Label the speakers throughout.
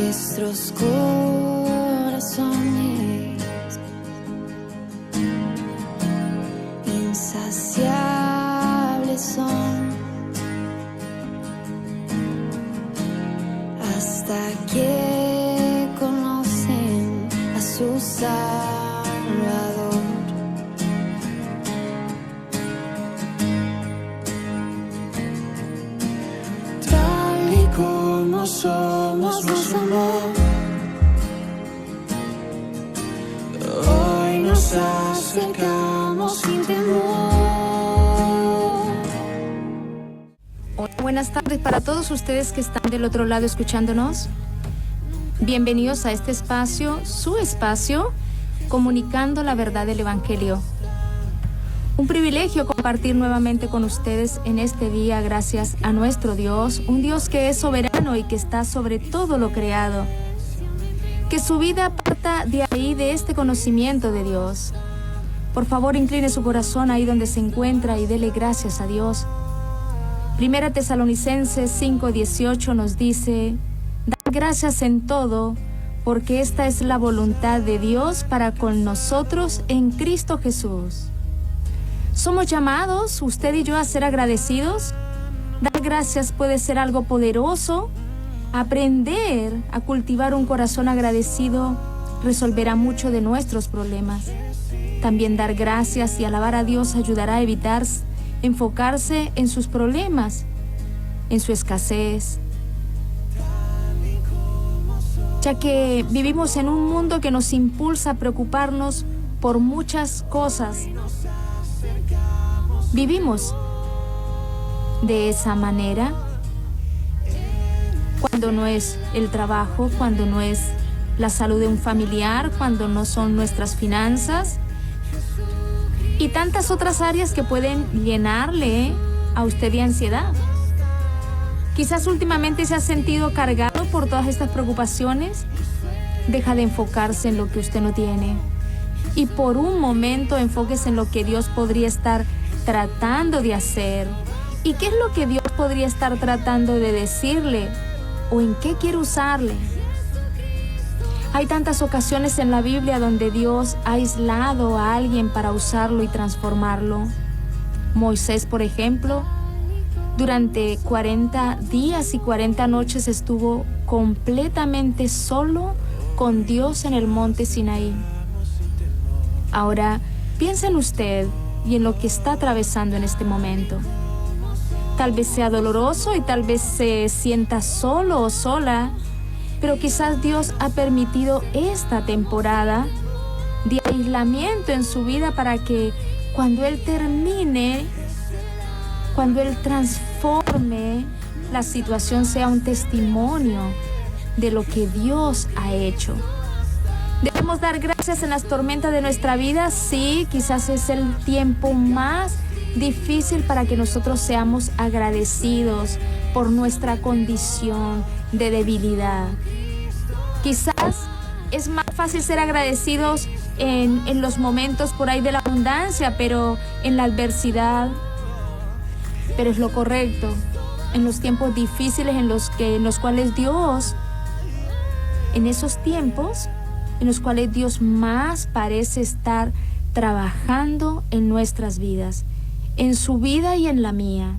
Speaker 1: nuestros corazones insaciables son hasta que conocen a su Salvador. Tal y como somos, nos amó. Hoy nos acercamos sin temor.
Speaker 2: Buenas tardes para todos ustedes que están del otro lado escuchándonos. Bienvenidos a este espacio, su espacio, comunicando la verdad del Evangelio. Un privilegio compartir nuevamente con ustedes en este día gracias a nuestro Dios, un Dios que es soberano y que está sobre todo lo creado. Que su vida parta de ahí, de este conocimiento de Dios. Por favor, incline su corazón ahí donde se encuentra y dele gracias a Dios. Primera Tesalonicenses 5:18 nos dice: dad gracias en todo, porque esta es la voluntad de Dios para con nosotros en Cristo Jesús. Somos llamados, usted y yo, a ser agradecidos. Dar gracias puede ser algo poderoso. Aprender a cultivar un corazón agradecido resolverá mucho de nuestros problemas. También dar gracias y alabar a Dios ayudará a evitar enfocarse en sus problemas, en su escasez, ya que vivimos en un mundo que nos impulsa a preocuparnos por muchas cosas. Vivimos de esa manera cuando no es el trabajo, cuando no es la salud de un familiar, cuando no son nuestras finanzas y tantas otras áreas que pueden llenarle a usted de ansiedad. Quizás últimamente se ha sentido cargado por todas estas preocupaciones. Deja de enfocarse en lo que usted no tiene y por un momento enfóquese en lo que Dios podría estar tratando de hacer. ¿Y qué es lo que Dios podría estar tratando de decirle? ¿O en qué quiere usarle? Hay tantas ocasiones en la Biblia donde Dios ha aislado a alguien para usarlo y transformarlo. Moisés, por ejemplo, durante 40 días y 40 noches estuvo completamente solo con Dios en el monte Sinaí. Ahora, piensa en usted y en lo que está atravesando en este momento. Tal vez sea doloroso y tal vez se sienta solo o sola, pero quizás Dios ha permitido esta temporada de aislamiento en su vida para que cuando Él termine, cuando Él transforme, la situación sea un testimonio de lo que Dios ha hecho. ¿Debemos dar gracias en las tormentas de nuestra vida? Sí, quizás es el tiempo más difícil para que nosotros seamos agradecidos por nuestra condición de debilidad. Quizás es más fácil ser agradecidos en los momentos por ahí de la abundancia, pero en la adversidad. Pero es lo correcto, en los tiempos difíciles en los cuales Dios, en esos tiempos en los cuales Dios más parece estar trabajando en nuestras vidas, en su vida y en la mía.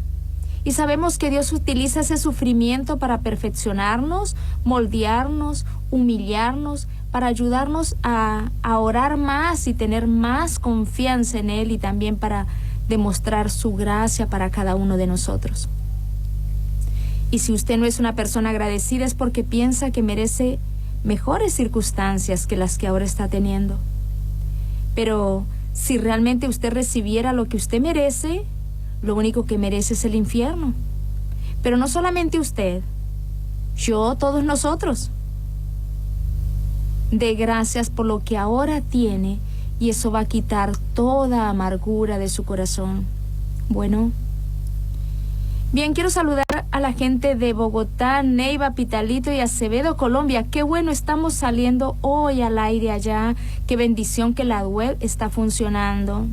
Speaker 2: Y sabemos que Dios utiliza ese sufrimiento para perfeccionarnos, moldearnos, humillarnos, para ayudarnos a orar más y tener más confianza en Él y también para demostrar su gracia para cada uno de nosotros. Y si usted no es una persona agradecida es porque piensa que merece mejores circunstancias que las que ahora está teniendo. Pero si realmente usted recibiera lo que usted merece, lo único que merece es el infierno. Pero no solamente usted, yo, todos nosotros. Dé gracias por lo que ahora tiene y eso va a quitar toda amargura de su corazón. Bueno, bien, quiero saludar a la gente de Bogotá, Neiva, Pitalito y Acevedo, Colombia. Qué bueno, estamos saliendo hoy al aire allá. Qué bendición que la web está funcionando.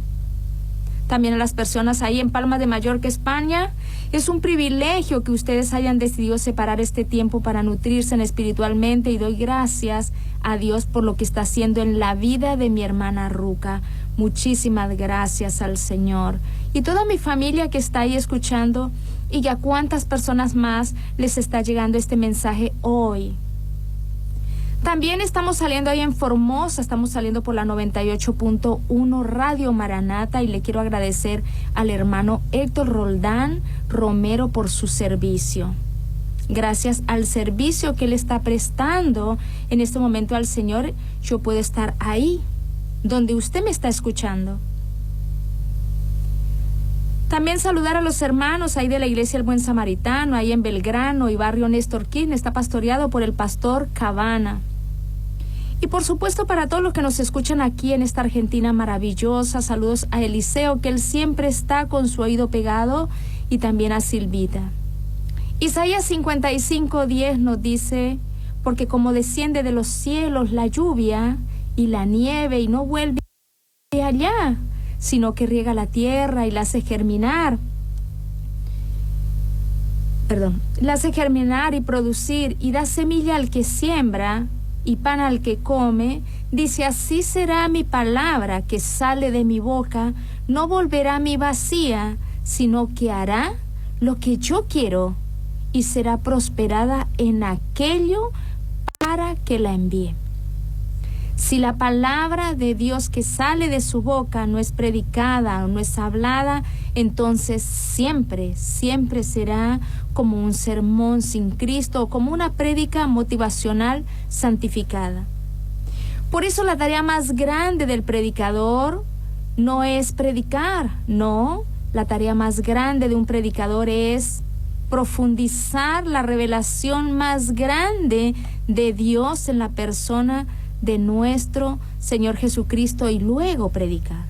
Speaker 2: también a las personas ahí en Palma de Mallorca, España. Es un privilegio que ustedes hayan decidido separar este tiempo para nutrirse espiritualmente, y doy gracias a Dios por lo que está haciendo en la vida de mi hermana Ruca. Muchísimas gracias al Señor. Y toda mi familia que está ahí escuchando, y a cuántas personas más les está llegando este mensaje hoy. También estamos saliendo ahí en Formosa, estamos saliendo por la 98.1 Radio Maranata, y le quiero agradecer al hermano Héctor Roldán Romero por su servicio. Gracias al servicio que él está prestando en este momento al Señor, yo puedo estar ahí, donde usted me está escuchando. También saludar a los hermanos ahí de la Iglesia El Buen Samaritano, ahí en Belgrano y barrio Néstor Kirchner, está pastoreado por el pastor Cabana. Y por supuesto para todos los que nos escuchan aquí en esta Argentina maravillosa, saludos a Eliseo, que él siempre está con su oído pegado, y también a Silvita. Isaías 55:10 nos dice: porque como desciende de los cielos la lluvia y la nieve, y no vuelve allá, sino que riega la tierra y la hace germinar. La hace germinar y producir, y da semilla al que siembra y pan al que come, dice: así será mi palabra que sale de mi boca, no volverá a mí vacía, sino que hará lo que yo quiero, y será prosperada en aquello para que la envíe. Si la palabra de Dios que sale de su boca no es predicada o no es hablada, entonces siempre será como un sermón sin Cristo, o como una prédica motivacional santificada. Por eso la tarea más grande del predicador no es predicar, no. La tarea más grande de un predicador es profundizar la revelación más grande de Dios en la persona de nuestro Señor Jesucristo, y luego predicar.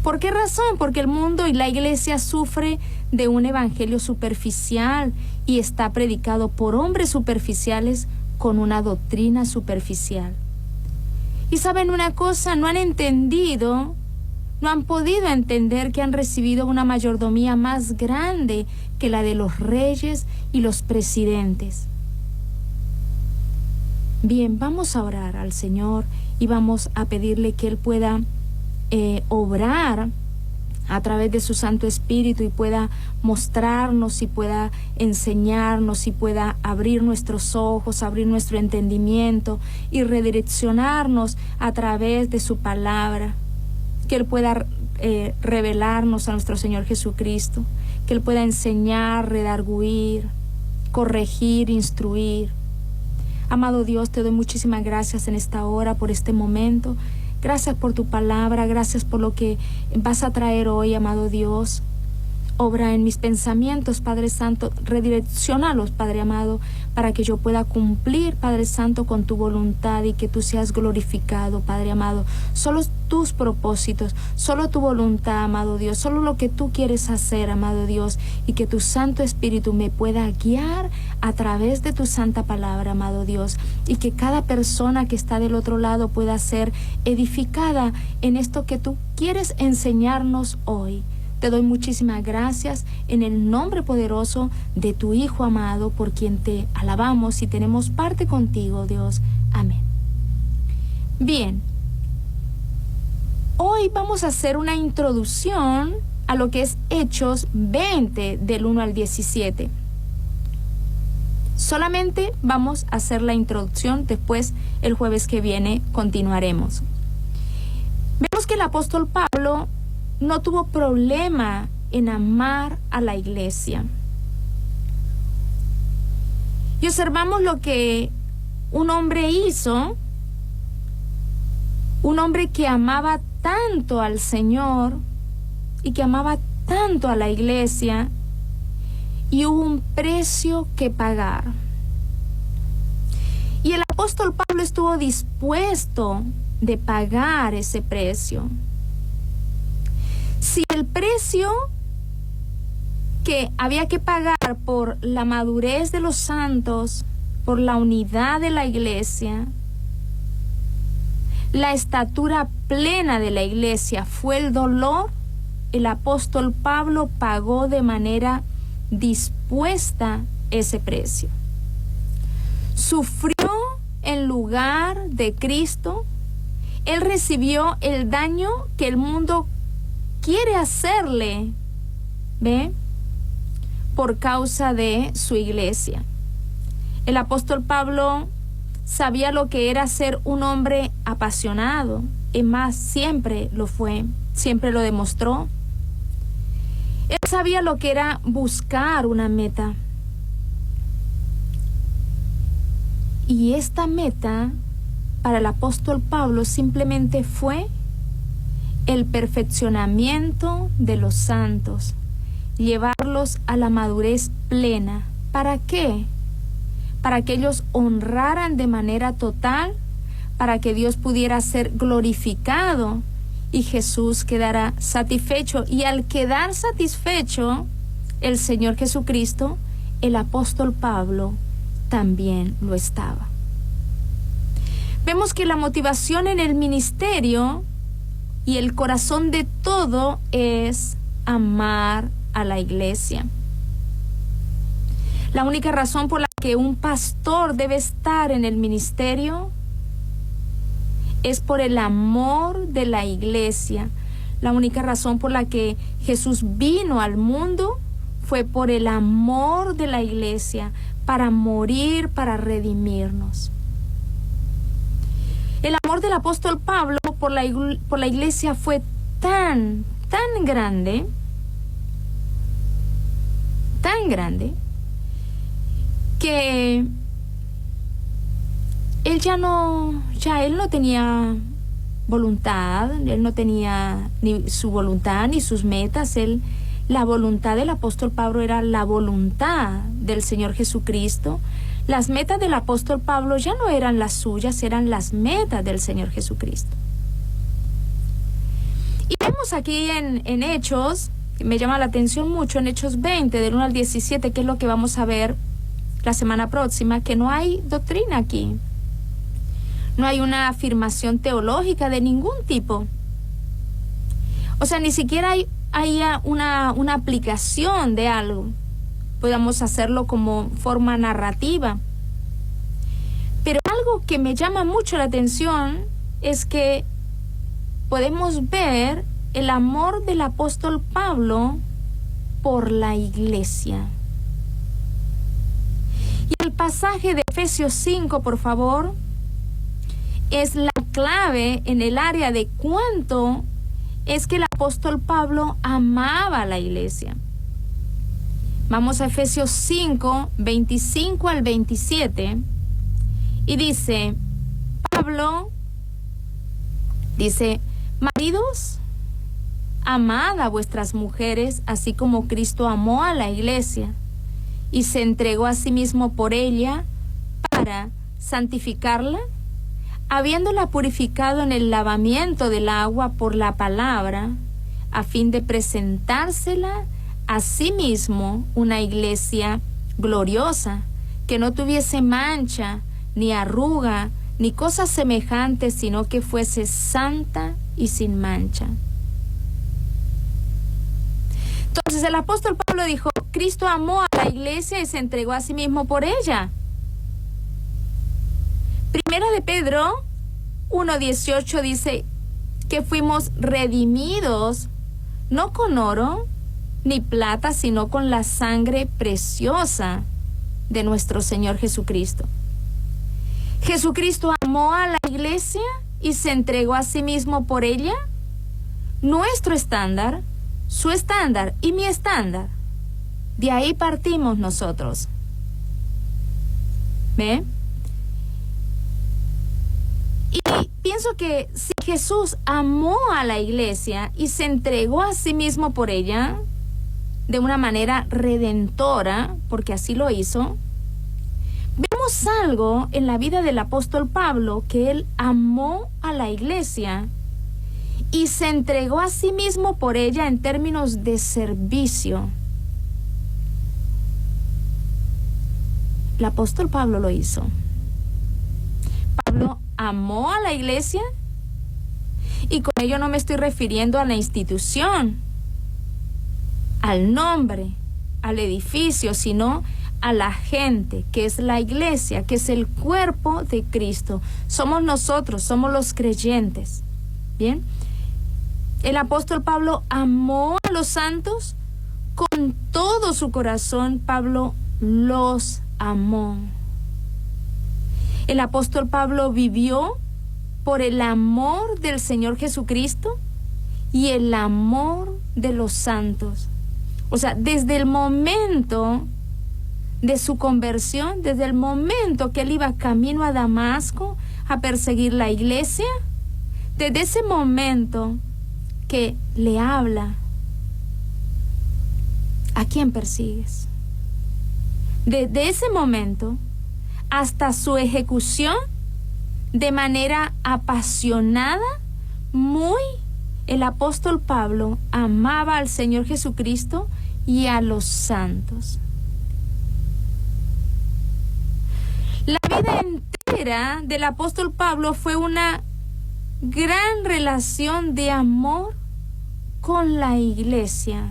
Speaker 2: ¿Por qué razón? Porque el mundo y la iglesia sufre de un evangelio superficial, y está predicado por hombres superficiales con una doctrina superficial. Y saben una cosa, no han entendido, no han podido entender que han recibido una mayordomía más grande que la de los reyes y los presidentes. Bien, vamos a orar al Señor y vamos a pedirle que Él pueda obrar a través de su Santo Espíritu, y pueda mostrarnos, y pueda enseñarnos, y pueda abrir nuestros ojos, abrir nuestro entendimiento, y redireccionarnos a través de su palabra. Que Él pueda revelarnos a nuestro Señor Jesucristo, que Él pueda enseñar, redarguir, corregir, instruir. Amado Dios, te doy muchísimas gracias en esta hora por este momento. Gracias por tu palabra, gracias por lo que vas a traer hoy, amado Dios. Obra en mis pensamientos, Padre Santo, redirecciónalos, Padre amado, para que yo pueda cumplir, Padre Santo, con tu voluntad, y que tú seas glorificado, Padre amado. Solo tus propósitos, solo tu voluntad, amado Dios, solo lo que tú quieres hacer, amado Dios, y que tu Santo Espíritu me pueda guiar a través de tu santa palabra, amado Dios, y que cada persona que está del otro lado pueda ser edificada en esto que tú quieres enseñarnos hoy. Te doy muchísimas gracias en el nombre poderoso de tu Hijo amado, por quien te alabamos y tenemos parte contigo, Dios. Amén. Bien, hoy vamos a hacer una introducción a lo que es Hechos 20, del 1 al 17. Solamente vamos a hacer la introducción, después el jueves que viene continuaremos. Vemos que el apóstol Pablo no tuvo problema en amar a la iglesia. Y observamos lo que un hombre hizo, un hombre que amaba tanto al Señor y que amaba tanto a la iglesia, y hubo un precio que pagar. Y el apóstol Pablo estuvo dispuesto de pagar ese precio. Si el precio que había que pagar por la madurez de los santos, por la unidad de la iglesia, la estatura plena de la iglesia, fue el dolor, el apóstol Pablo pagó de manera dispuesta ese precio. Sufrió en lugar de Cristo. Él recibió el daño que el mundo quiere hacerle, ¿ve?, por causa de su iglesia. El apóstol Pablo sabía lo que era ser un hombre apasionado, y más, siempre lo fue, siempre lo demostró. Él sabía lo que era buscar una meta. Y esta meta para el apóstol Pablo simplemente fue el perfeccionamiento de los santos, llevarlos a la madurez plena. ¿Para qué? Para que ellos honraran de manera total, para que Dios pudiera ser glorificado y Jesús quedara satisfecho. Y al quedar satisfecho el Señor Jesucristo, el apóstol Pablo también lo estaba. Vemos que la motivación en el ministerio y el corazón de todo es amar a la iglesia. La única razón por la que un pastor debe estar en el ministerio es por el amor de la iglesia. La única razón por la que Jesús vino al mundo fue por el amor de la iglesia, para morir, para redimirnos. El amor del apóstol Pablo por la iglesia fue tan grande, que él no tenía voluntad, él no tenía ni su voluntad ni sus metas. La voluntad del apóstol Pablo era la voluntad del Señor Jesucristo. Las metas del apóstol Pablo ya no eran las suyas, eran las metas del Señor Jesucristo. Y vemos aquí en Hechos, que me llama la atención mucho, en Hechos 20, del 1 al 17, que es lo que vamos a ver la semana próxima, que no hay doctrina aquí. No hay una afirmación teológica de ningún tipo. O sea, ni siquiera hay una aplicación de algo. Podamos hacerlo como forma narrativa. Pero algo que me llama mucho la atención es que podemos ver el amor del apóstol Pablo por la iglesia. Y el pasaje de Efesios 5, por favor, es la clave en el área de cuánto es que el apóstol Pablo amaba a la iglesia. Vamos a Efesios 5, 25 al 27, y dice, Pablo dice, maridos, amad a vuestras mujeres, así como Cristo amó a la iglesia, y se entregó a sí mismo por ella, para santificarla, habiéndola purificado en el lavamiento del agua por la palabra, a fin de presentársela a sí mismo una iglesia gloriosa, que no tuviese mancha, ni arruga, ni cosa semejante, sino que fuese santa y sin mancha. Entonces el apóstol Pablo dijo, Cristo amó a la iglesia y se entregó a sí mismo por ella. Primera de Pedro 1:18 dice que fuimos redimidos no con oro ni plata, sino con la sangre preciosa de nuestro Señor Jesucristo. Jesucristo amó a la iglesia y se entregó a sí mismo por ella. Nuestro estándar, su estándar y mi estándar, de ahí partimos nosotros. ¿Ve? Y pienso que si Jesús amó a la iglesia y se entregó a sí mismo por ella de una manera redentora, porque así lo hizo, vemos algo en la vida del apóstol Pablo, que él amó a la iglesia y se entregó a sí mismo por ella en términos de servicio. El apóstol Pablo lo hizo. Pablo amó a la iglesia, y con ello no me estoy refiriendo a la institución, al nombre, al edificio, sino a la gente, que es la iglesia, que es el cuerpo de Cristo. Somos nosotros, somos los creyentes. Bien, el apóstol Pablo amó a los santos con todo su corazón. Pablo los amó. El apóstol Pablo vivió por el amor del Señor Jesucristo y el amor de los santos. O sea, desde el momento de su conversión, desde el momento que él iba camino a Damasco a perseguir la iglesia, desde ese momento que le habla: ¿a quién persigues? Desde ese momento hasta su ejecución, de manera apasionada, el apóstol Pablo amaba al Señor Jesucristo y a los santos. La vida entera del apóstol Pablo fue una gran relación de amor con la iglesia.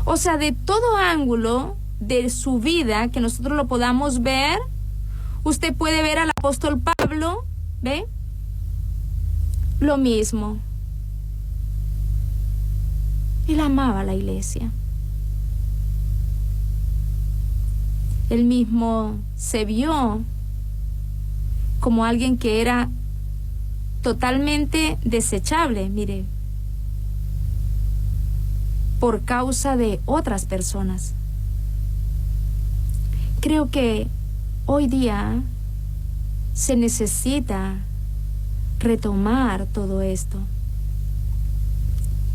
Speaker 2: O sea, de todo ángulo de su vida que nosotros lo podamos ver, usted puede ver al apóstol Pablo, ¿ve? Lo mismo. Él amaba a la iglesia. Él mismo se vio como alguien que era totalmente desechable, mire, por causa de otras personas. Creo que hoy día se necesita retomar todo esto.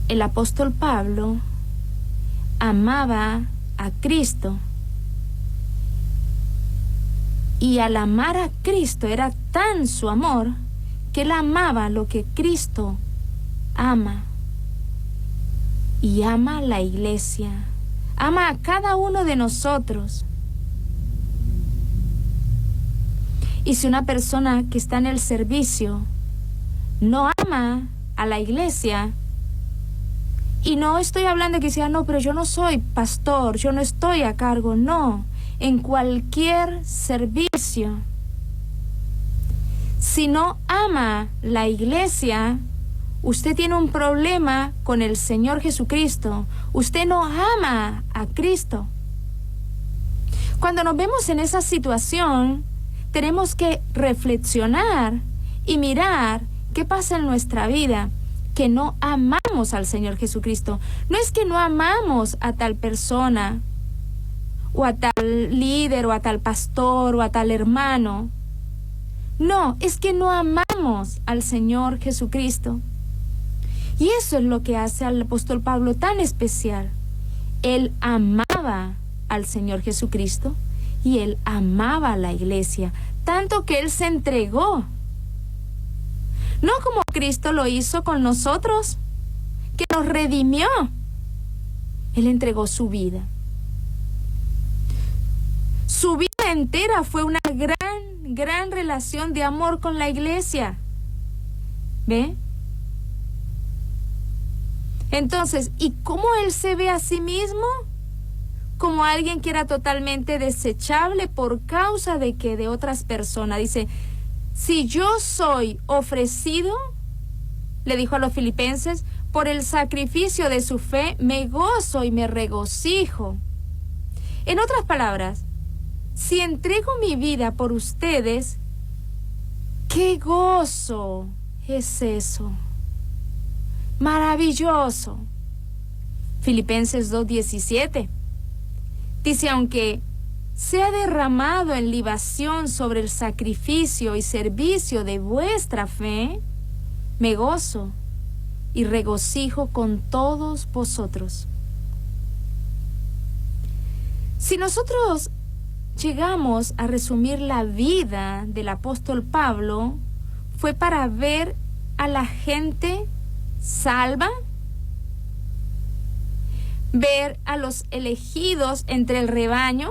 Speaker 2: El apóstol Pablo amaba a Cristo, y al amar a Cristo era tan su amor que él amaba lo que Cristo ama, y ama a la iglesia, ama a cada uno de nosotros. Y si una persona que está en el servicio no ama a la iglesia, y no estoy hablando que sea, no, pero yo no soy pastor, yo no estoy a cargo, no, en cualquier servicio, si no ama la iglesia, usted tiene un problema con el Señor Jesucristo. Usted no ama a Cristo. Cuando nos vemos en esa situación, tenemos que reflexionar y mirar qué pasa en nuestra vida, que no amamos al Señor Jesucristo. No es que no amamos a tal persona, o a tal líder, o a tal pastor, o a tal hermano. No, es que no amamos al Señor Jesucristo. Y eso es lo que hace al apóstol Pablo tan especial. Él amaba al Señor Jesucristo y él amaba a la iglesia, tanto que él se entregó. No como Cristo lo hizo con nosotros, que nos redimió. Él entregó su vida. Su vida entera fue una gran relación de amor con la iglesia. ¿Ve? Entonces, ¿y cómo él se ve a sí mismo? Como alguien que era totalmente desechable por causa de que de otras personas. Dice, si yo soy ofrecido, le dijo a los filipenses, por el sacrificio de su fe, me gozo y me regocijo. En otras palabras, si entrego mi vida por ustedes, ¡qué gozo es eso! Maravilloso. Filipenses 2:17 dice, aunque sea derramado en libación sobre el sacrificio y servicio de vuestra fe, me gozo y regocijo con todos vosotros. Si nosotros llegamos a resumir la vida del apóstol Pablo, fue para ver a la gente salva, ver a los elegidos entre el rebaño,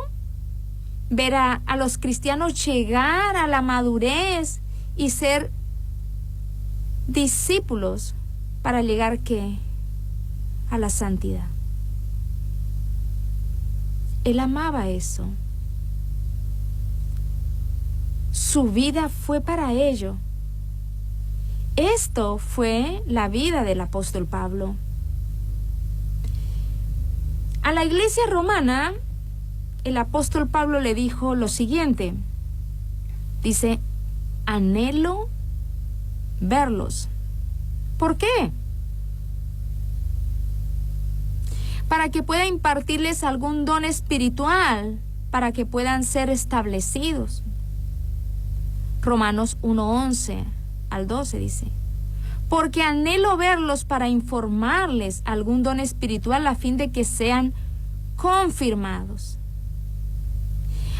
Speaker 2: ver a los cristianos llegar a la madurez y ser discípulos para llegar ¿qué? a la santidad. Él amaba eso. Su vida fue para ello. Esto fue la vida del apóstol Pablo. A la iglesia romana, el apóstol Pablo le dijo lo siguiente. Dice, anhelo verlos. ¿Por qué? Para que pueda impartirles algún don espiritual, para que puedan ser establecidos. Romanos 1:11 al 12 dice, porque anhelo verlos para informarles algún don espiritual a fin de que sean confirmados.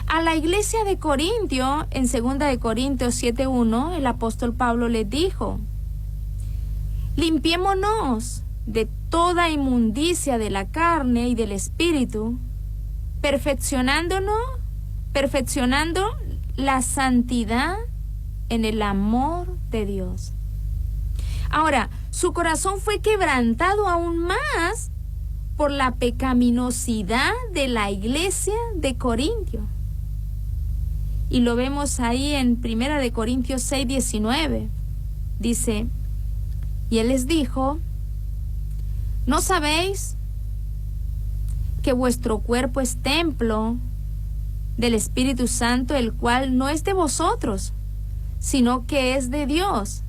Speaker 2: A la iglesia de Corintio, en 2 de Corintios 7:1, el apóstol Pablo les dijo, limpiémonos de toda inmundicia de la carne y del espíritu, perfeccionando la santidad en el amor de Dios. Ahora, su corazón fue quebrantado aún más por la pecaminosidad de la iglesia de Corintio. Y lo vemos ahí en 1 de Corintios 6:19. Dice, y él les dijo, ¿no sabéis que vuestro cuerpo es templo del Espíritu Santo, el cual no es de vosotros, sino que es de Dios?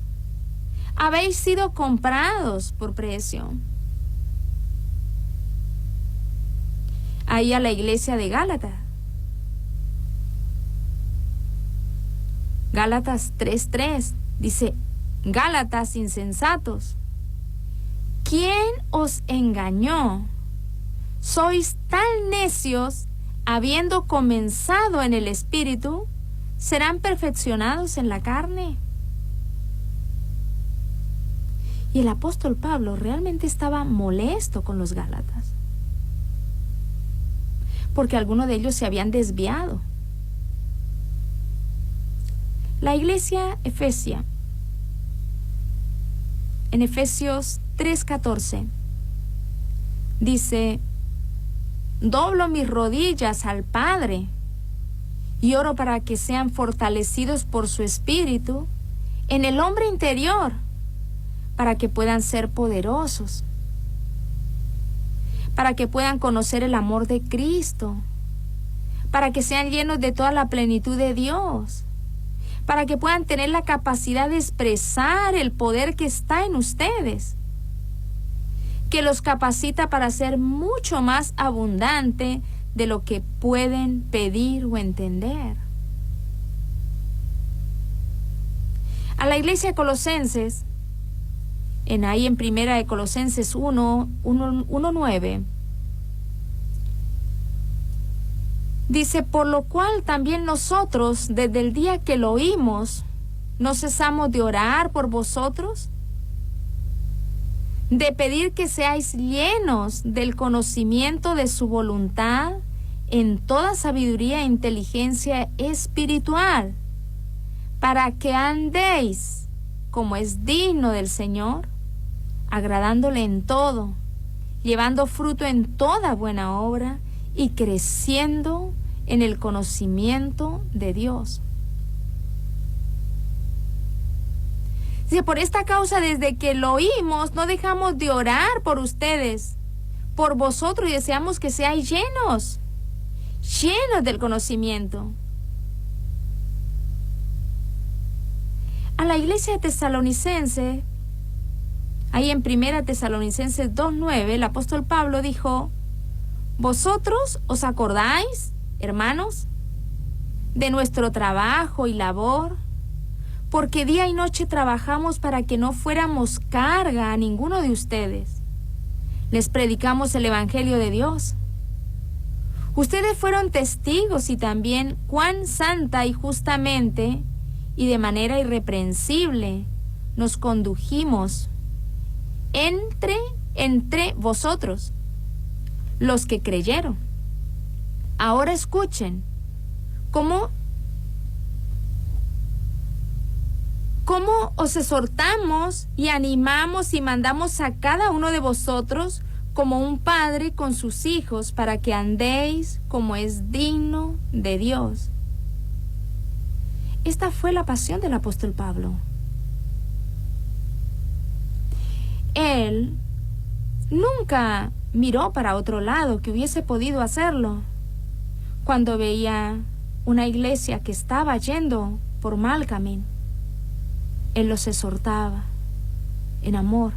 Speaker 2: Habéis sido comprados por precio. Ahí a la iglesia de Gálatas. Gálatas 3:3 dice, Gálatas insensatos, ¿quién os engañó? Sois tan necios, habiendo comenzado en el Espíritu, serán perfeccionados en la carne. Y el apóstol Pablo realmente estaba molesto con los Gálatas, porque algunos de ellos se habían desviado. La iglesia efesia, en Efesios 3:14, dice, doblo mis rodillas al Padre y oro para que sean fortalecidos por su Espíritu en el hombre interior, para que puedan ser poderosos, para que puedan conocer el amor de Cristo, para que sean llenos de toda la plenitud de Dios, para que puedan tener la capacidad de expresar el poder que está en ustedes, que los capacita para ser mucho más abundante de lo que pueden pedir o entender. A la iglesia de Colosenses, ahí en 1 de Colosenses 1:9, dice, por lo cual también nosotros, desde el día que lo oímos, no cesamos de orar por vosotros, de pedir que seáis llenos del conocimiento de su voluntad en toda sabiduría e inteligencia espiritual, para que andéis como es digno del Señor, agradándole en todo, llevando fruto en toda buena obra y creciendo en el conocimiento de Dios. Si por esta causa, desde que lo oímos, no dejamos de orar por ustedes, por vosotros, y deseamos que seáis llenos del conocimiento. A la iglesia de Tesalonicense, ahí en 1 Tesalonicenses 2:9, el apóstol Pablo dijo, ¿vosotros os acordáis, hermanos, de nuestro trabajo y labor? Porque día y noche trabajamos para que no fuéramos carga a ninguno de ustedes. Les predicamos el Evangelio de Dios. Ustedes fueron testigos y también cuán santa y justamente y de manera irreprensible nos condujimos entre vosotros, los que creyeron. Ahora escuchen cómo os exhortamos y animamos y mandamos a cada uno de vosotros como un padre con sus hijos, para que andéis como es digno de Dios. Esta fue la pasión del apóstol Pablo. Él nunca miró para otro lado, que hubiese podido hacerlo. Cuando veía una iglesia que estaba yendo por mal camino, él los exhortaba en amor.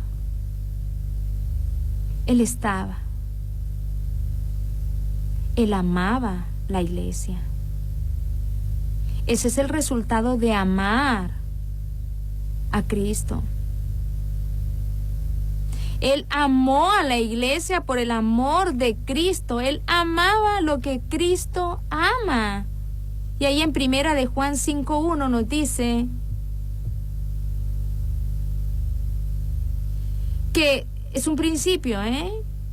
Speaker 2: Él amaba la iglesia. Ese es el resultado de amar a Cristo. Él amó a la iglesia por el amor de Cristo. Él amaba lo que Cristo ama. Y ahí en 1 de Juan 5:1 nos dice que es un principio,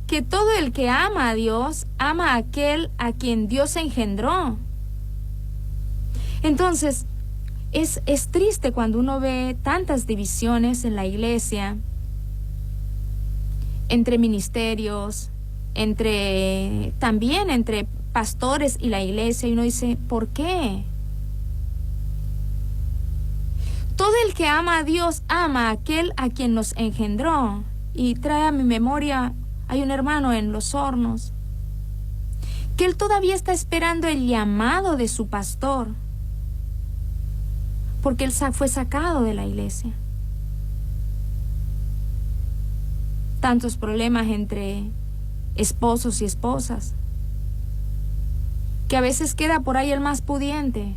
Speaker 2: que todo el que ama a Dios, ama a aquel a quien Dios engendró. Entonces, es triste cuando uno ve tantas divisiones en la iglesia, entre ministerios, también entre pastores y la iglesia, y uno dice, ¿por qué? Todo el que ama a Dios ama a aquel a quien nos engendró. Y trae a mi memoria, hay un hermano en Los Hornos, que él todavía está esperando el llamado de su pastor, porque él fue sacado de la iglesia. Tantos problemas entre esposos y esposas, que a veces queda por ahí el más pudiente.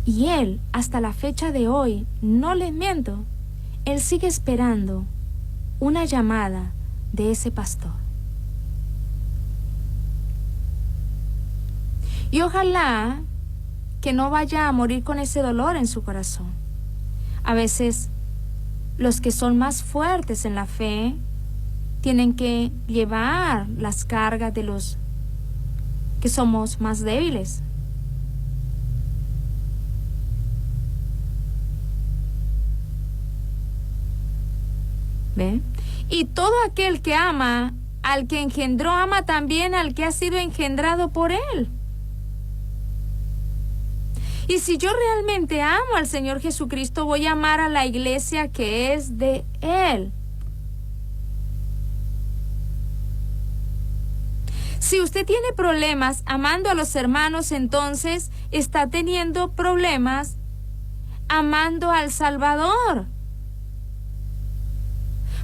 Speaker 2: Y él, hasta la fecha de hoy, no les miento, él sigue esperando una llamada de ese pastor. Y ojalá que no vaya a morir con ese dolor en su corazón. A veces los que son más fuertes en la fe tienen que llevar las cargas de los que somos más débiles. ¿Ve? Y todo aquel que ama al que engendró, ama también al que ha sido engendrado por él. Y si yo realmente amo al Señor Jesucristo, voy a amar a la iglesia que es de Él. Si usted tiene problemas amando a los hermanos, entonces está teniendo problemas amando al Salvador.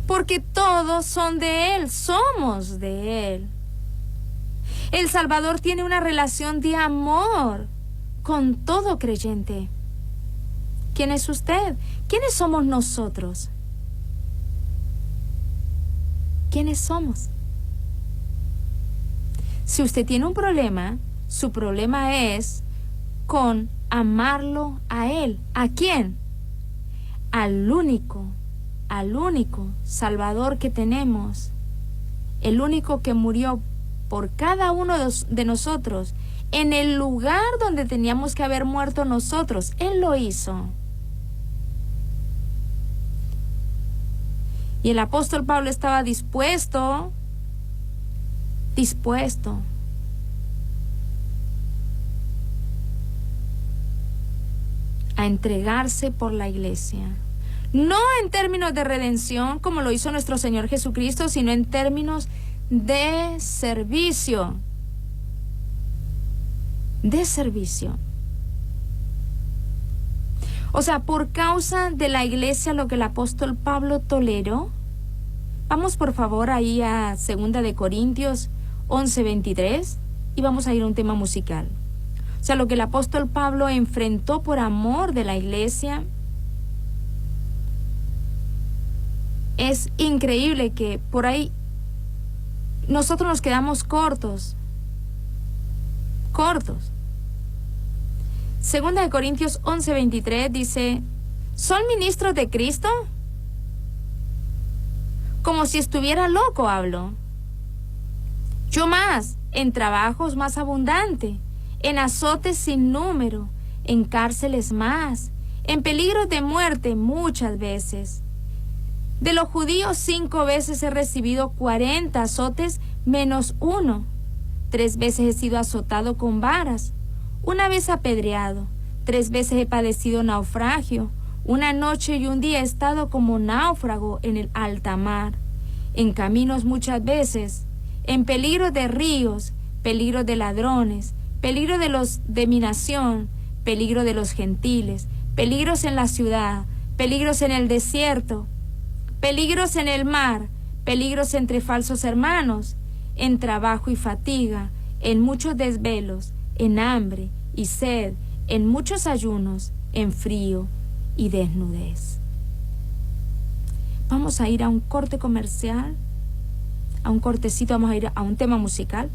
Speaker 2: Porque todos son de Él, somos de Él. El Salvador tiene una relación de amor con todo creyente. ¿Quién es usted? ¿Quiénes somos nosotros? ¿Quiénes somos? Si usted tiene un problema, su problema es con amarlo a Él. ¿A quién? Al único Salvador que tenemos, el único que murió por cada uno de nosotros, en el lugar donde teníamos que haber muerto nosotros. Él lo hizo. Y el apóstol Pablo estaba dispuesto a entregarse por la iglesia. No en términos de redención, como lo hizo nuestro Señor Jesucristo, sino en términos de servicio. De servicio. O sea, por causa de la iglesia, lo que el apóstol Pablo toleró. Vamos por favor ahí a 2 de Corintios 11:23 y vamos a ir a un tema musical. O sea, lo que el apóstol Pablo enfrentó por amor de la iglesia. Es increíble que por ahí nosotros nos quedamos cortos. 2 de Corintios 11:23 dice, ¿son ministros de Cristo? Como si estuviera loco hablo. Yo más, en trabajos más abundante, en azotes sin número, en cárceles más, en peligros de muerte muchas veces. De los judíos 5 veces he recibido 40 azotes menos 1. 3 veces he sido azotado con varas, 1 vez apedreado, 3 veces he padecido naufragio, 1 noche y 1 día he estado como náufrago en el alta mar, en caminos muchas veces, en peligro de ríos, peligro de ladrones, peligro de mi nación, peligro de los gentiles, peligros en la ciudad, peligros en el desierto, peligros en el mar, peligros entre falsos hermanos, en trabajo y fatiga, en muchos desvelos, en hambre y sed, en muchos ayunos, en frío y desnudez. Vamos a ir a un corte comercial, a un cortecito, vamos a ir a un tema musical.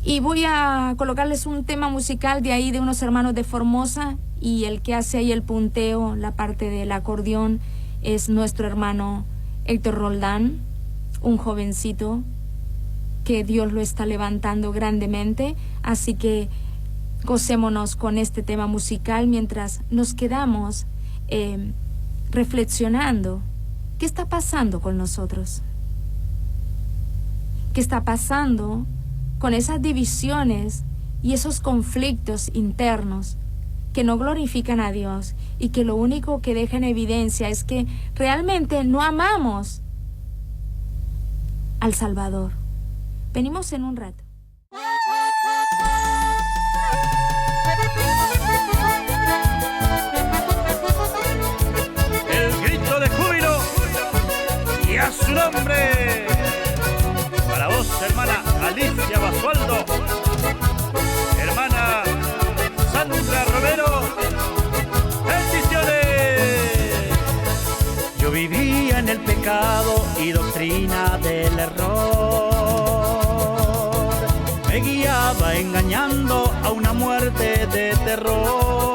Speaker 2: Y voy a colocarles un tema musical de ahí, de unos hermanos de Formosa, y el que hace ahí el punteo, la parte del acordeón, es nuestro hermano Héctor Roldán, un jovencito que Dios lo está levantando grandemente, así que gocémonos con este tema musical mientras nos quedamos reflexionando. ¿Qué está pasando con nosotros? ¿Qué está pasando con esas divisiones y esos conflictos internos que no glorifican a Dios y que lo único que deja en evidencia es que realmente no amamos al Salvador? Venimos en un rato.
Speaker 3: El grito de júbilo y a su nombre. Para vos, hermana Alicia Basualdo, hermana Sandra Romero, bendiciones. Yo vivía en el pecado y doctrina del error. Me guiaba engañando a una muerte de terror.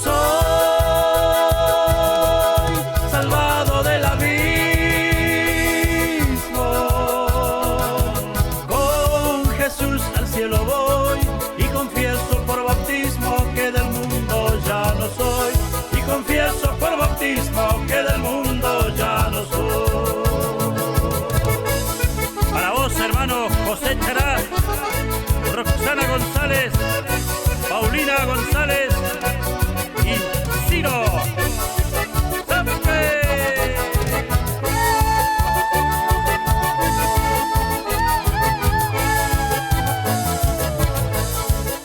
Speaker 3: Soy salvado del abismo. Con Jesús al cielo voy y confieso por bautismo que del mundo ya no soy. Y confieso por bautismo que del mundo ya no soy. Para vos, hermano José Chará, Roxana González, Paulina González y Ciro. ¡Zampe!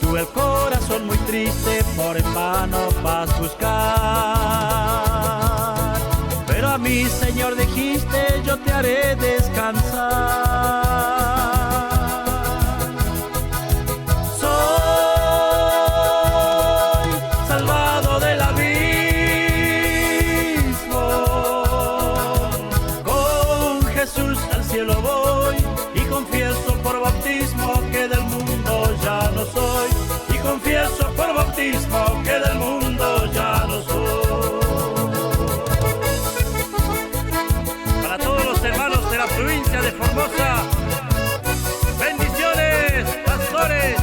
Speaker 3: Tuve el corazón muy triste, por en vano vas a buscar. Pero a mí, Señor, dijiste, yo te haré descansar. Soy salvado del abismo. Con Jesús al cielo voy y confieso por bautismo que del mundo ya no soy. Y confieso por bautismo que del mundo ya no soy. Para todos los hermanos de la provincia de Formosa, bendiciones, pastores.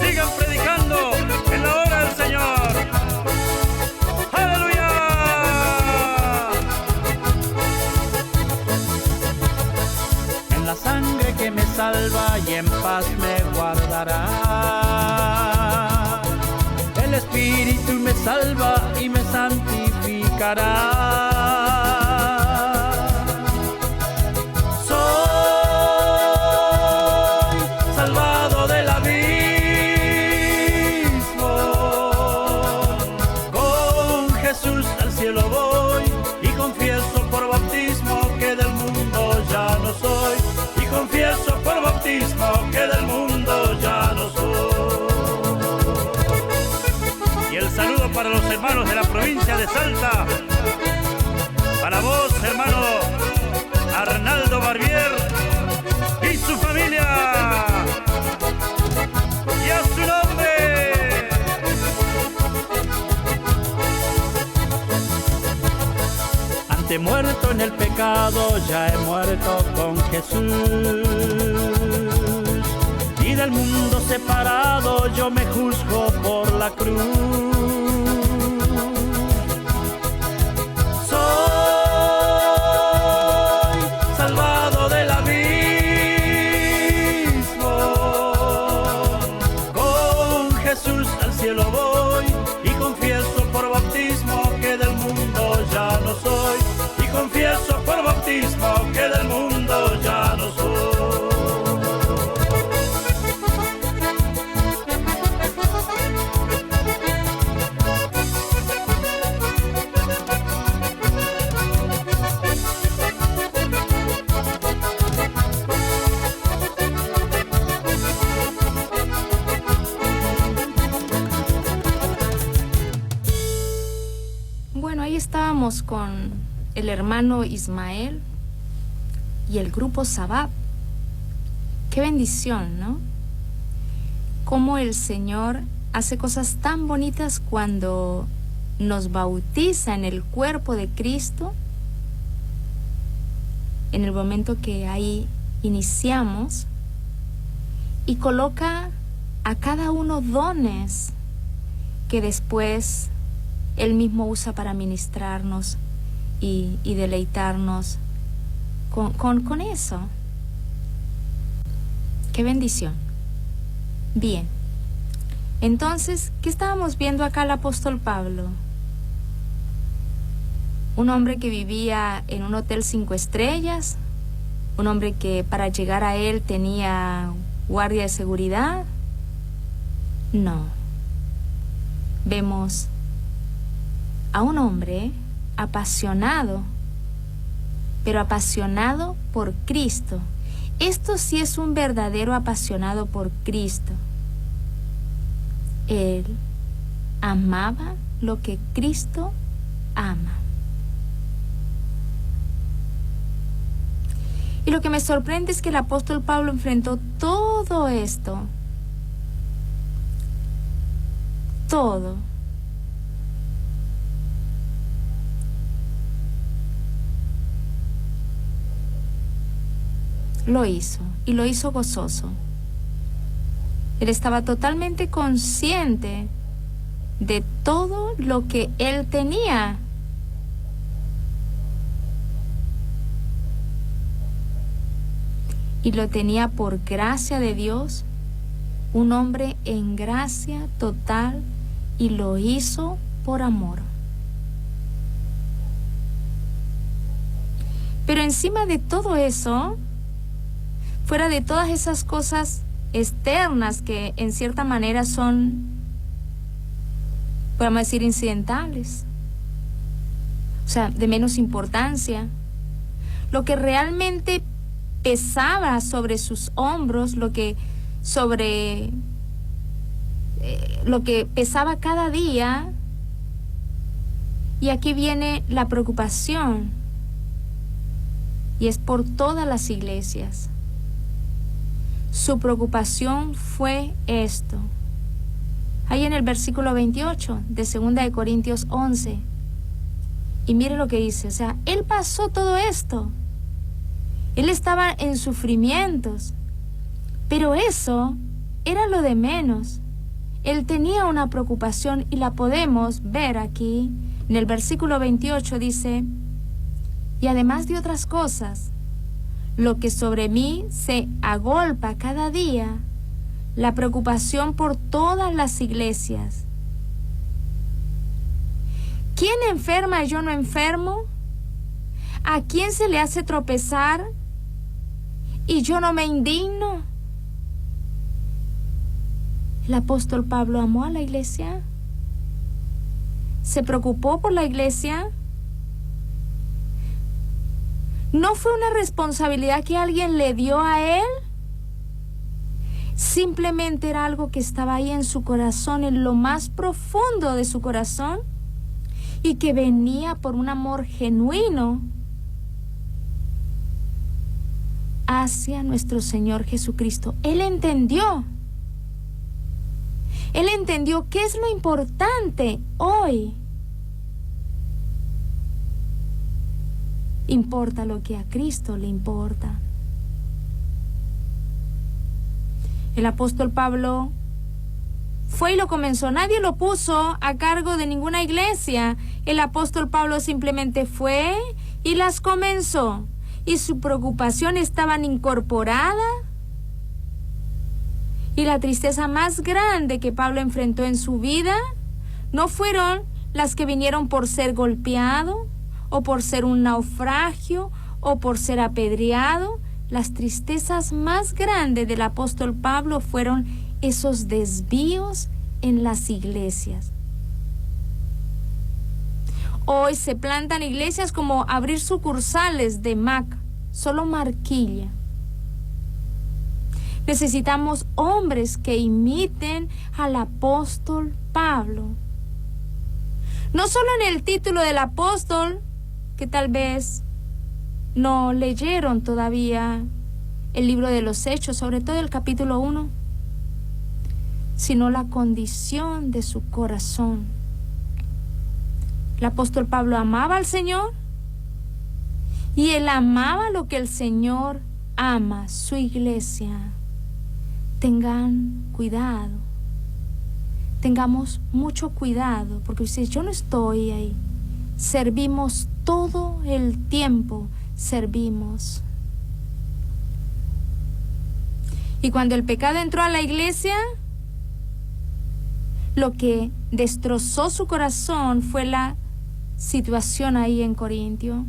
Speaker 3: Sigan predicando en la hora del Señor. ¡Aleluya! En la sangre que me salva y en paz me guardará. El Espíritu me salva y me santificará. Soy salvado del abismo. Con Jesús al cielo voy y confieso por bautismo que del mundo ya no soy. Y confieso por bautismo que del mundo ya no soy. Y el saludo para los hermanos de la provincia de Salta. Para vos, hermano Arnaldo Barbier y su familia. Y a su nombre. Ante muerto en el pecado, ya he muerto con Jesús. Y del mundo separado, yo me juzgo por la cruz.
Speaker 2: estábamos con el hermano Ismael y el grupo Sabab. Qué bendición, ¿no? Cómo el Señor hace cosas tan bonitas cuando nos bautiza en el cuerpo de Cristo. En el momento que ahí iniciamos, y coloca a cada uno dones que después Él mismo usa para ministrarnos y deleitarnos con eso. ¡Qué bendición! Bien, entonces, ¿qué estábamos viendo acá el apóstol Pablo? Un hombre que vivía en un hotel 5 estrellas, un hombre que para llegar a él tenía guardia de seguridad. No. Vemos a un hombre apasionado, pero apasionado por Cristo. Esto sí es un verdadero apasionado por Cristo. Él amaba lo que Cristo ama. Y lo que me sorprende es que el apóstol Pablo enfrentó todo esto. Todo. Lo hizo, y lo hizo gozoso. Él estaba totalmente consciente de todo lo que él tenía. Y lo tenía por gracia de Dios, un hombre en gracia total, y lo hizo por amor. Pero encima de todo eso, fuera de todas esas cosas externas que en cierta manera son, podemos decir, incidentales, o sea, de menos importancia, lo que realmente pesaba sobre sus hombros, lo que pesaba cada día. Y aquí viene la preocupación, y es por todas las iglesias. Su preocupación fue esto. Ahí en el versículo 28 de 2 de Corintios 11. Y mire lo que dice, o sea, él pasó todo esto. Él estaba en sufrimientos, pero eso era lo de menos. Él tenía una preocupación, y la podemos ver aquí. En el versículo 28 dice, y además de otras cosas, lo que sobre mí se agolpa cada día, la preocupación por todas las iglesias. ¿Quién enferma y yo no enfermo? ¿A quién se le hace tropezar y yo no me indigno? El apóstol Pablo amó a la iglesia, se preocupó por la iglesia. ¿No fue una responsabilidad que alguien le dio a él? Simplemente era algo que estaba ahí en su corazón, en lo más profundo de su corazón, y que venía por un amor genuino hacia nuestro Señor Jesucristo. Él entendió qué es lo importante hoy. Importa lo que a Cristo le importa. El apóstol Pablo fue y lo comenzó. Nadie lo puso a cargo de ninguna iglesia. El apóstol Pablo simplemente fue y las comenzó. Y su preocupación estaba incorporada. Y la tristeza más grande que Pablo enfrentó en su vida no fueron las que vinieron por ser golpeado, o por ser un naufragio, o por ser apedreado. Las tristezas más grandes del apóstol Pablo fueron esos desvíos en las iglesias. Hoy se plantan iglesias como abrir sucursales de Mac, solo marquilla. Necesitamos hombres que imiten al apóstol Pablo. No solo en el título del apóstol, que tal vez no leyeron todavía el libro de los Hechos, sobre todo el capítulo 1, sino la condición de su corazón. El apóstol Pablo amaba al Señor y él amaba lo que el Señor ama, su iglesia. Tengan cuidado, tengamos mucho cuidado, porque si yo no estoy ahí, servimos todo el tiempo, servimos. Y cuando el pecado entró a la iglesia, lo que destrozó su corazón fue la situación ahí en Corintio.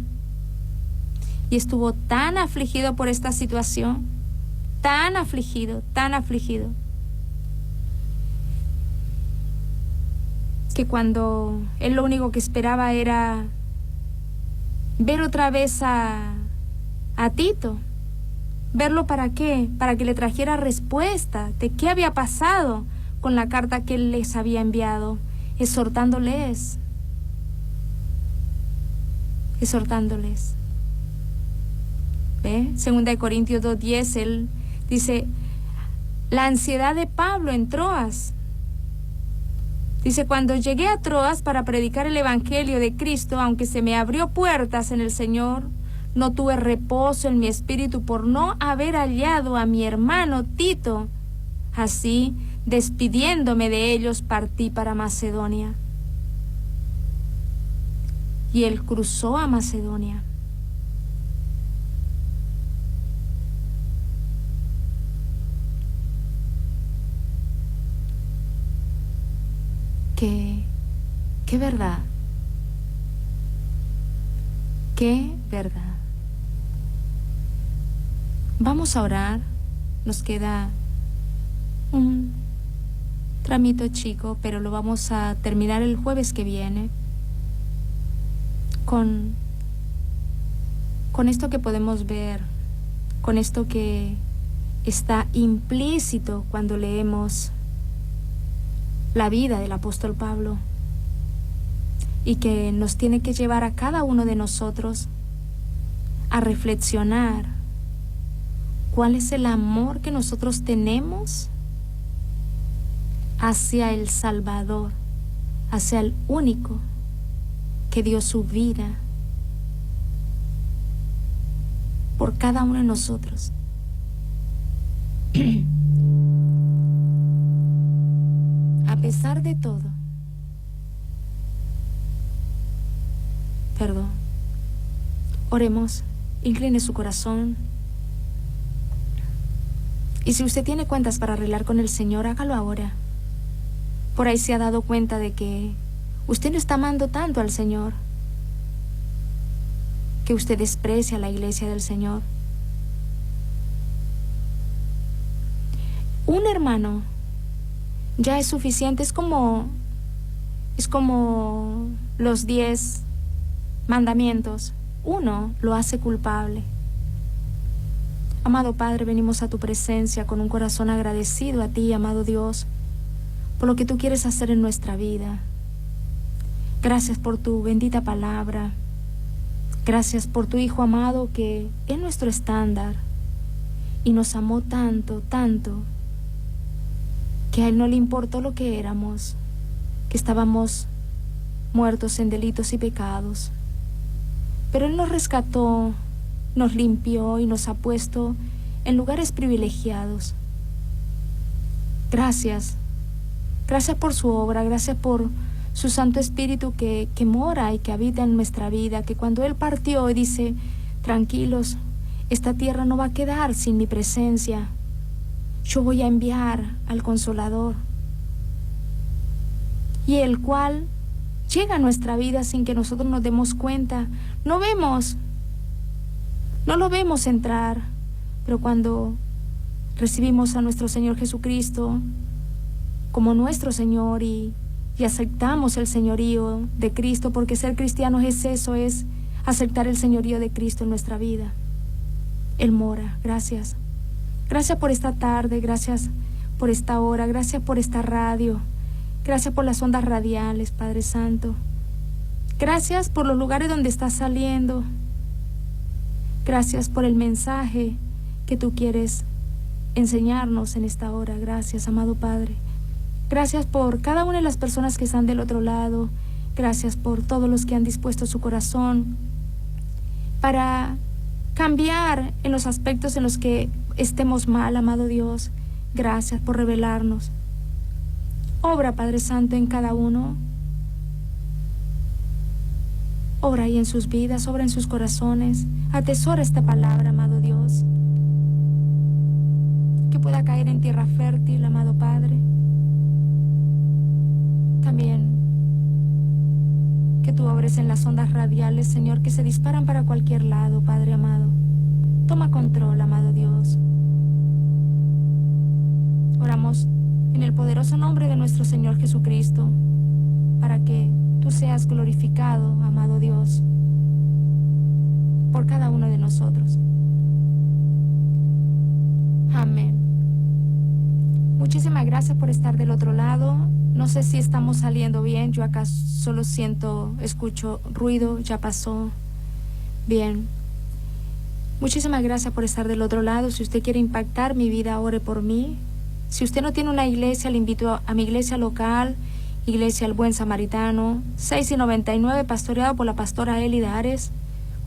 Speaker 2: Y estuvo tan afligido por esta situación, tan afligido, que cuando él lo único que esperaba era ver otra vez a Tito. ¿Verlo para qué? Para que le trajera respuesta de qué había pasado con la carta que él les había enviado, exhortándoles. ¿Ve? Segunda de Corintios 2:10, él dice, la ansiedad de Pablo en Troas. Dice, cuando llegué a Troas para predicar el evangelio de Cristo, aunque se me abrió puertas en el Señor, no tuve reposo en mi espíritu por no haber hallado a mi hermano Tito. Así, despidiéndome de ellos, partí para Macedonia. Y él cruzó a Macedonia. Qué verdad. Qué verdad. Vamos a orar. Nos queda un tramito chico, pero lo vamos a terminar el jueves que viene con esto que podemos ver, con esto que está implícito cuando leemos la vida del apóstol Pablo y que nos tiene que llevar a cada uno de nosotros a reflexionar cuál es el amor que nosotros tenemos hacia el Salvador, hacia el único que dio su vida por cada uno de nosotros. A pesar de todo, oremos, incline su corazón. Y si usted tiene cuentas para arreglar con el Señor, hágalo ahora. Por ahí se ha dado cuenta de que usted no está amando tanto al Señor, que usted desprecia a la iglesia del Señor. Un hermano ya es suficiente, es como los 10 mandamientos. Uno lo hace culpable. Amado Padre, venimos a tu presencia con un corazón agradecido a ti, amado Dios, por lo que tú quieres hacer en nuestra vida. Gracias por tu bendita palabra. Gracias por tu Hijo amado que es nuestro estándar y nos amó tanto, tanto, que a Él no le importó lo que éramos, que estábamos muertos en delitos y pecados. Pero Él nos rescató, nos limpió y nos ha puesto en lugares privilegiados. Gracias. Gracias por su obra, gracias por su Santo Espíritu que mora y que habita en nuestra vida, que cuando Él partió dice, tranquilos, esta tierra no va a quedar sin mi presencia. Yo voy a enviar al Consolador. Y el cual llega a nuestra vida sin que nosotros nos demos cuenta. No lo vemos entrar, pero cuando recibimos a nuestro Señor Jesucristo como nuestro Señor y aceptamos el señorío de Cristo, porque ser cristianos es eso, es aceptar el señorío de Cristo en nuestra vida. Él mora. Gracias. Gracias por esta tarde, gracias por esta hora, gracias por esta radio, gracias por las ondas radiales, Padre Santo. Gracias por los lugares donde estás saliendo. Gracias por el mensaje que tú quieres enseñarnos en esta hora. Gracias, amado Padre. Gracias por cada una de las personas que están del otro lado. Gracias por todos los que han dispuesto su corazón para cambiar en los aspectos en los que estemos mal, amado Dios. Gracias por revelarnos. Obra, Padre Santo, en cada uno. Obra ahí en sus vidas, obra en sus corazones. Atesora esta palabra, amado Dios. Que pueda caer en tierra fértil, amado Padre. También que tú obres en las ondas radiales, Señor, que se disparan para cualquier lado, Padre amado. Toma control, amado Dios. Oramos en el poderoso nombre de nuestro Señor Jesucristo, para que tú seas glorificado, amado Dios, por cada uno de nosotros. Amén. Muchísimas gracias por estar del otro lado. No sé si estamos saliendo bien. Yo acá solo escucho ruido. Ya pasó. Bien. Muchísimas gracias por estar del otro lado. Si usted quiere impactar mi vida, ore por mí. Si usted no tiene una iglesia, le invito a mi iglesia local, Iglesia El Buen Samaritano, 6 y 99, pastoreado por la pastora Elida Ares.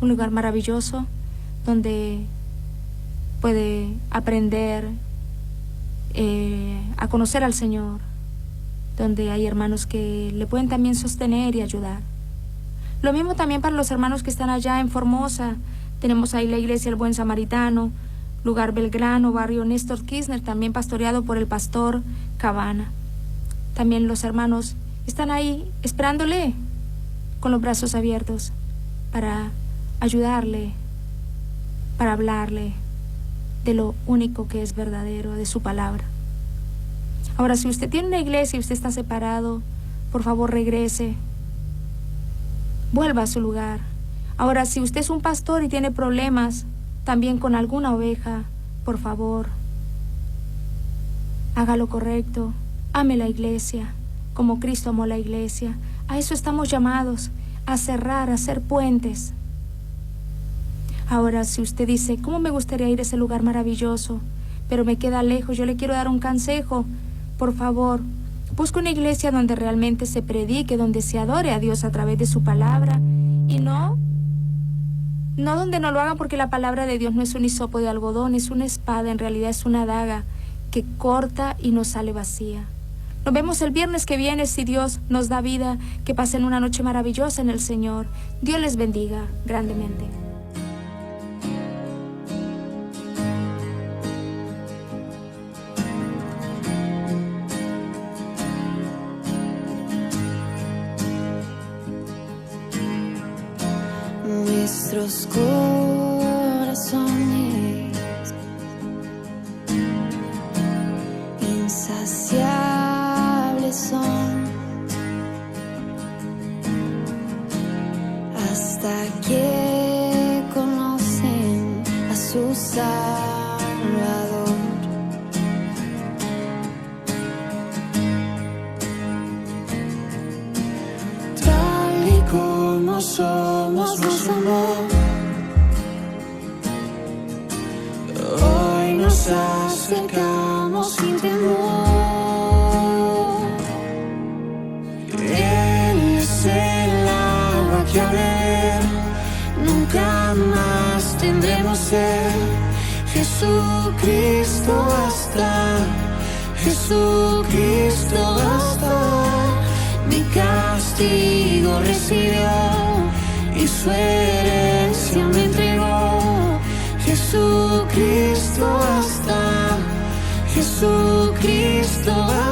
Speaker 2: Un lugar maravilloso donde puede aprender a conocer al Señor, donde hay hermanos que le pueden también sostener y ayudar. Lo mismo también para los hermanos que están allá en Formosa. Tenemos ahí la Iglesia El Buen Samaritano, lugar Belgrano, barrio Néstor Kirchner, también pastoreado por el pastor Cabana. También los hermanos están ahí esperándole con los brazos abiertos para ayudarle, para hablarle de lo único que es verdadero, de su palabra. Ahora, si usted tiene una iglesia y usted está separado, por favor regrese, vuelva a su lugar. Ahora, si usted es un pastor y tiene problemas también con alguna oveja, por favor, haga lo correcto, ame la iglesia como Cristo amó la iglesia. A eso estamos llamados, a cerrar, a hacer puentes. Ahora, si usted dice, ¿cómo me gustaría ir a ese lugar maravilloso, pero me queda lejos? Yo le quiero dar un consejo. Por favor, busque una iglesia donde realmente se predique, donde se adore a Dios a través de su palabra, y no donde no lo hagan, porque la palabra de Dios no es un hisopo de algodón, es una espada, en realidad es una daga que corta y no sale vacía. Nos vemos el viernes que viene, si Dios nos da vida. Que pasen una noche maravillosa en el Señor. Dios les bendiga grandemente.
Speaker 1: Nuestros corazones insaciables son hasta que conocen a su Salvador. Tal y como somos, nos amó. Hoy nos acercamos sin temor. Él es el agua que al beber nunca más tendremos sed. Jesucristo basta, Jesucristo basta. Mi castigo recibió y su herencia me entregó. Jesucristo basta, Jesucristo basta.